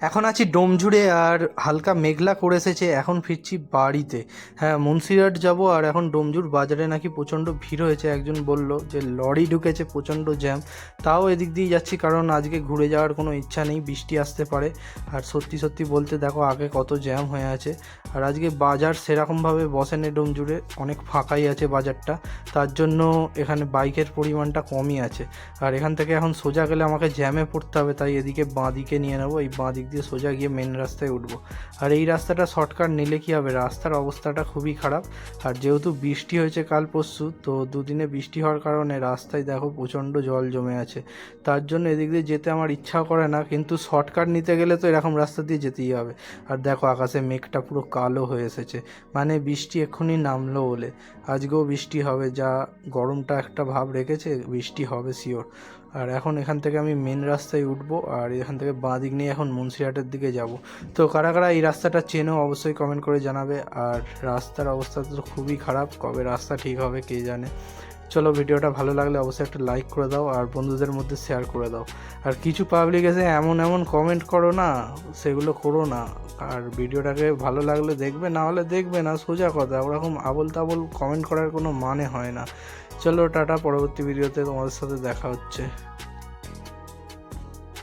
এখন আছি ডোমজুড়ে আর হালকা মেঘলা করে এসেছে। এখন ফিরছি বাড়িতে। হ্যাঁ, মুন্সিরহাট যাব। আর এখন ডোমজুড় বাজারে নাকি প্রচণ্ড ভিড় হয়েছে, একজন বলল যে লরি ঢুকেছে, প্রচণ্ড জ্যাম। তাও এদিক দিয়ে যাচ্ছি কারণ আজকে ঘুরে যাওয়ার কোনো ইচ্ছা নেই, বৃষ্টি আসতে পারে। আর সত্যি সত্যি বলতে দেখো আগে কত জ্যাম হয়ে আছে। আর আজকে বাজার সেরকমভাবে বসেনি ডোমজুড়ে, অনেক ফাঁকাই আছে বাজারটা। তার জন্য এখানে বাইকের পরিমাণটা কমই আছে। আর এখান থেকে এখন সোজা গেলে আমাকে জ্যামে পড়তে হবে, তাই এদিকে বাঁ দিকে নিয়ে নেবো। এই বাঁ দিক দিয়ে সোজা গিয়ে মেন রাস্তায় উঠবো। আর এই রাস্তাটা শর্টকাট নিলে কী হবে, রাস্তার অবস্থাটা খুবই খারাপ। আর যেহেতু বৃষ্টি হয়েছে কাল পরশু, তো দুদিনে বৃষ্টি হওয়ার কারণে রাস্তায় দেখো প্রচণ্ড জল জমে আছে। তার জন্য এদিক দিয়ে যেতে আমার ইচ্ছাও করে না, কিন্তু শর্টকাট নিতে গেলে তো এরকম রাস্তা দিয়ে যেতেই হবে। আর দেখো আকাশে মেঘটা পুরো কালো হয়ে এসেছে, মানে বৃষ্টি এক্ষুনি নামলো বলে। আজকেও বৃষ্টি হবে, যা গরমটা একটা ভাব রেখেছে, বৃষ্টি হবে শিওর। আর এখন এখান থেকে আমি মেন রাস্তায় উঠবো, আর এখান থেকে বাঁ দিক নিয়ে এখন মুন্সিরহাটের দিকে যাব। তো কারা কারা এই রাস্তাটা চেনো অবশ্যই কমেন্ট করে জানাবে। আর রাস্তার অবস্থা তো খুবই খারাপ, কবে রাস্তা ঠিক হবে কে জানে। চলো, ভিডিওটা ভালো লাগলে অবশ্যই একটা লাইক করে দাও আর বন্ধুদের মধ্যে শেয়ার করে দাও। আর কিছু পাবলিক এসে এমন এমন কমেন্ট করো না, সেগুলো করো না। আর ভিডিওটাকে ভালো লাগলে দেখবে, না হলে দেখবে না, সোজা কথা। ওরকম আবোল তাবোল কমেন্ট করার কোনো মানে হয় না। চলো টাটা, পরবর্তী ভিডিওতে তোমাদের সাথে দেখা হচ্ছে।